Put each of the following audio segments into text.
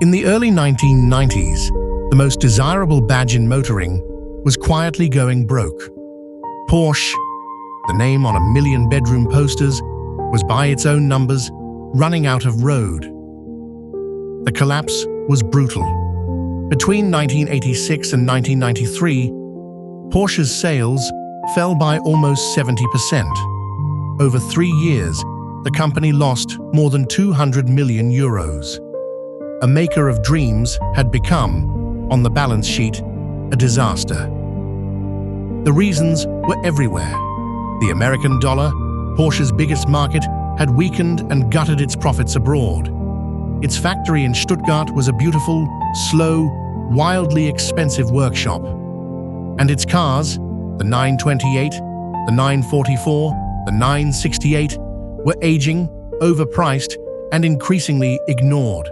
In the early 1990s, the most desirable badge in motoring was quietly going broke. Porsche, the name on a million bedroom posters, was by its own numbers running out of road. The collapse was brutal. Between 1986 and 1993, Porsche's sales fell by almost 70%. Over 3 years, the company lost more than 200 million euros. A maker of dreams had become, on the balance sheet, a disaster. The reasons were everywhere. The American dollar, Porsche's biggest market, had weakened and gutted its profits abroad. Its factory in Stuttgart was a beautiful, slow, wildly expensive workshop. And its cars, the 928, the 944, the 968, were aging, overpriced, and increasingly ignored.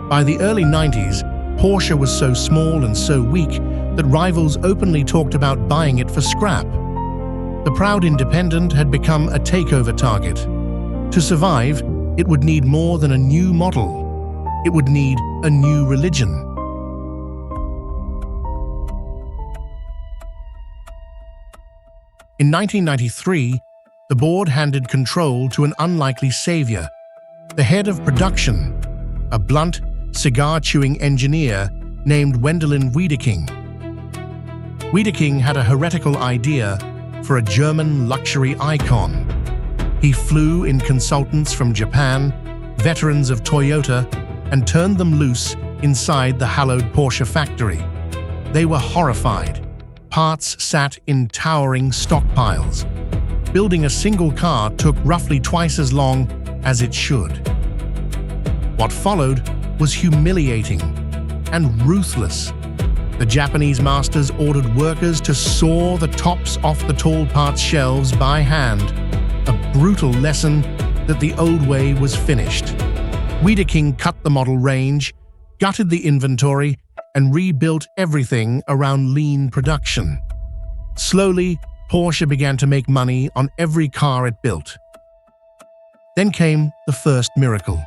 By the early 90s, Porsche was so small and so weak that rivals openly talked about buying it for scrap. The proud independent had become a takeover target. To survive, it would need more than a new model. It would need a new religion. In 1993, the board handed control to an unlikely savior, the head of production, a blunt, cigar-chewing engineer named Wendelin Wiedeking. Wiedeking had a heretical idea for a German luxury icon. He flew in consultants from Japan, veterans of Toyota, and turned them loose inside the hallowed Porsche factory. They were horrified. Parts sat in towering stockpiles. Building a single car took roughly twice as long as it should. What followed was humiliating and ruthless. The Japanese masters ordered workers to saw the tops off the tall parts shelves by hand, a brutal lesson that the old way was finished. Wiedeking cut the model range, gutted the inventory, and rebuilt everything around lean production. Slowly, Porsche began to make money on every car it built. Then came the first miracle.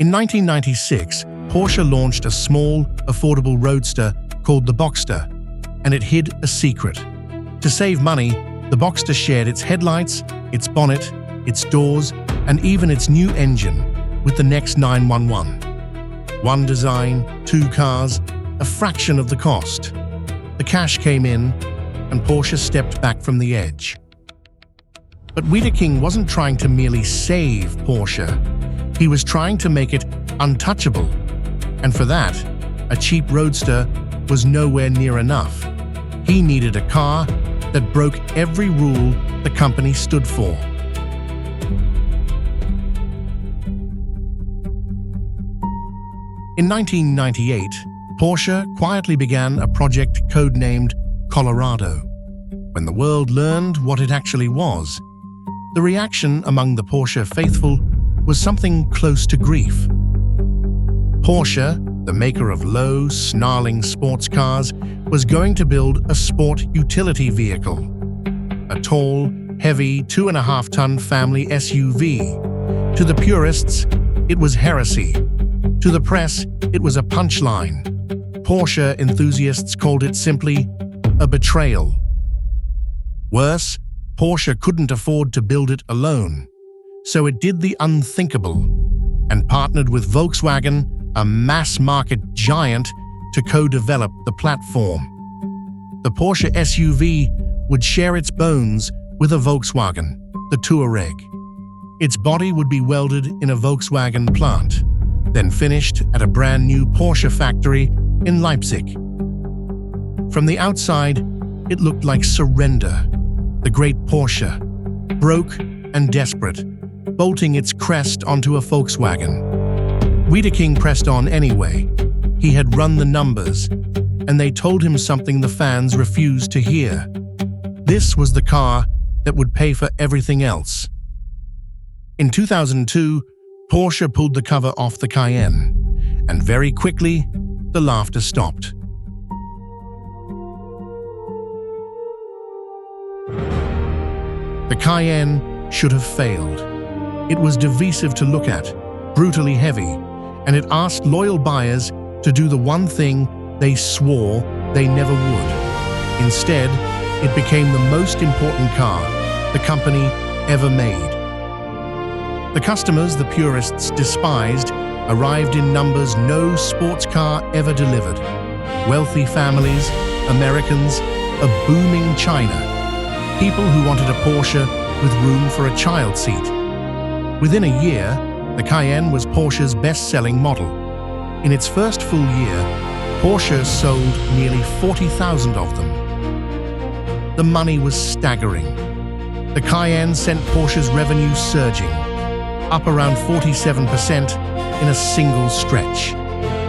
In 1996, Porsche launched a small, affordable roadster called the Boxster, and it hid a secret. To save money, the Boxster shared its headlights, its bonnet, its doors, and even its new engine with the next 911. One design, 2 cars, a fraction of the cost. The cash came in, and Porsche stepped back from the edge. But Wiedeking wasn't trying to merely save Porsche. He was trying to make it untouchable. And for that, a cheap roadster was nowhere near enough. He needed a car that broke every rule the company stood for. In 1998, Porsche quietly began a project codenamed Colorado. When the world learned what it actually was, the reaction among the Porsche faithful was something close to grief. Porsche, the maker of low, snarling sports cars, was going to build a sport utility vehicle. A tall, heavy 2.5-ton family SUV. To the purists, it was heresy. To the press, it was a punchline. Porsche enthusiasts called it simply a betrayal. Worse, Porsche couldn't afford to build it alone, so it did the unthinkable and partnered with Volkswagen, a mass-market giant, to co-develop the platform. The Porsche SUV would share its bones with a Volkswagen, the Touareg. Its body would be welded in a Volkswagen plant, then finished at a brand new Porsche factory in Leipzig. From the outside, it looked like surrender. The great Porsche, broke and desperate, bolting its crest onto a Volkswagen. Wiedeking pressed on anyway. He had run the numbers, and they told him something the fans refused to hear. This was the car that would pay for everything else. In 2002, Porsche pulled the cover off the Cayenne, and very quickly, the laughter stopped. The Cayenne should have failed. It was divisive to look at, brutally heavy, and it asked loyal buyers to do the one thing they swore they never would. Instead, it became the most important car the company ever made. The customers the purists despised arrived in numbers no sports car ever delivered. Wealthy families, Americans, a booming China, people who wanted a Porsche with room for a child seat. Within a year, the Cayenne was Porsche's best-selling model. In its first full year, Porsche sold nearly 40,000 of them. The money was staggering. The Cayenne sent Porsche's revenue surging, up around 47% in a single stretch.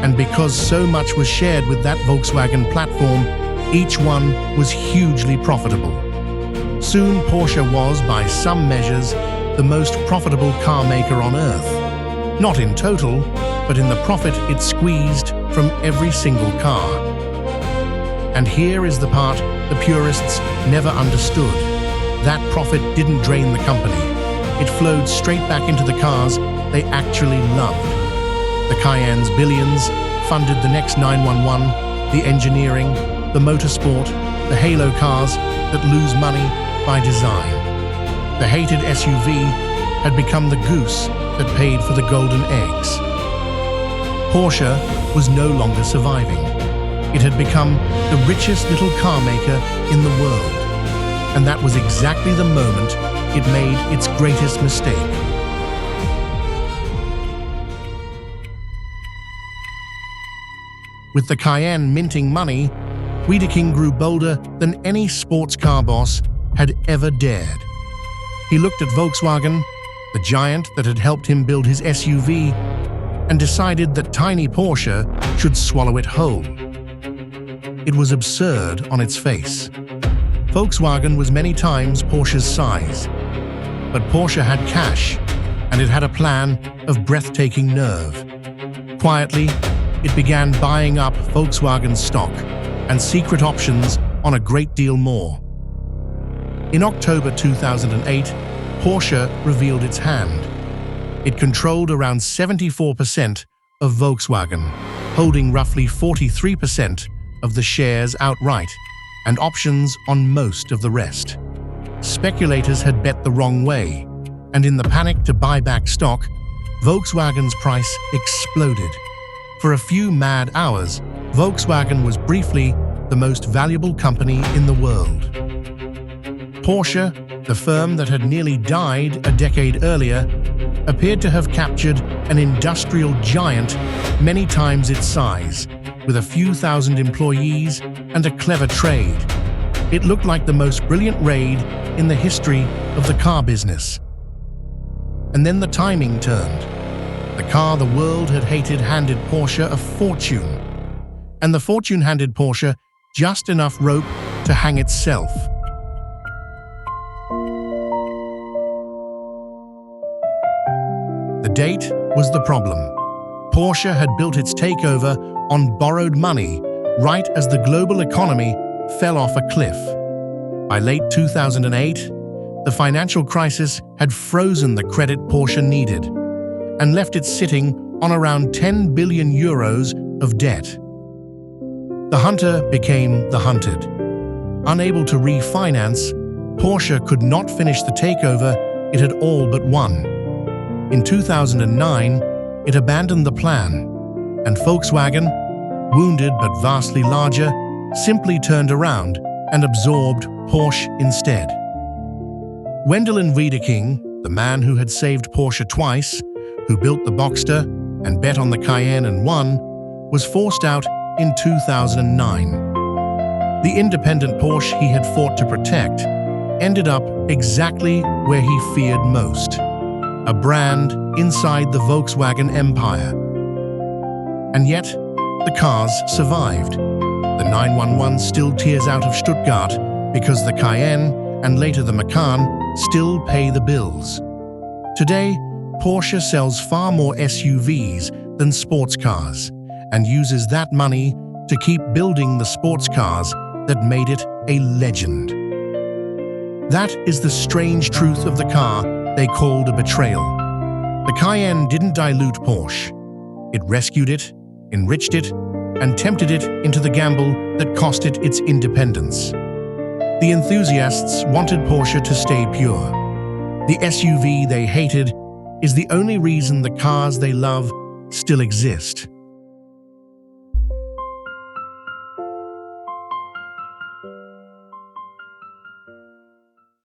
And because so much was shared with that Volkswagen platform, each one was hugely profitable. Soon Porsche was, by some measures, the most profitable car maker on earth. Not in total, but in the profit it squeezed from every single car. And here is the part the purists never understood. That profit didn't drain the company. It flowed straight back into the cars they actually loved. The Cayenne's billions funded the next 911, the engineering, the motorsport, the halo cars that lose money by design. The hated SUV had become the goose that paid for the golden eggs. Porsche was no longer surviving. It had become the richest little car maker in the world. And that was exactly the moment it made its greatest mistake. With the Cayenne minting money, Wiedeking grew bolder than any sports car boss had ever dared. He looked at Volkswagen, the giant that had helped him build his SUV, and decided that tiny Porsche should swallow it whole. It was absurd on its face. Volkswagen was many times Porsche's size, but Porsche had cash, and it had a plan of breathtaking nerve. Quietly, it began buying up Volkswagen's stock and secret options on a great deal more. In October 2008, Porsche revealed its hand. It controlled around 74% of Volkswagen, holding roughly 43% of the shares outright, and options on most of the rest. Speculators had bet the wrong way, and in the panic to buy back stock, Volkswagen's price exploded. For a few mad hours, Volkswagen was briefly the most valuable company in the world. Porsche, the firm that had nearly died a decade earlier, appeared to have captured an industrial giant many times its size, with a few thousand employees and a clever trade. It looked like the most brilliant raid in the history of the car business. And then the timing turned. The car the world had hated handed Porsche a fortune. And the fortune handed Porsche just enough rope to hang itself. The date was the problem. Porsche had built its takeover on borrowed money right as the global economy fell off a cliff. By late 2008, the financial crisis had frozen the credit Porsche needed and left it sitting on around 10 billion euros of debt. The hunter became the hunted. Unable to refinance, Porsche could not finish the takeover it had all but won. In 2009, it abandoned the plan, and Volkswagen, wounded but vastly larger, simply turned around and absorbed Porsche instead. Wendelin Wiedeking, the man who had saved Porsche twice, who built the Boxster and bet on the Cayenne and won, was forced out in 2009. The independent Porsche he had fought to protect ended up exactly where he feared most, a brand inside the Volkswagen empire. And yet, the cars survived. The 911 still tears out of Stuttgart because the Cayenne and later the Macan still pay the bills. Today, Porsche sells far more SUVs than sports cars and uses that money to keep building the sports cars that made it a legend. That is the strange truth of the car they called a betrayal. The Cayenne didn't dilute Porsche. It rescued it, enriched it, and tempted it into the gamble that cost it its independence. The enthusiasts wanted Porsche to stay pure. The SUV they hated is the only reason the cars they love still exist.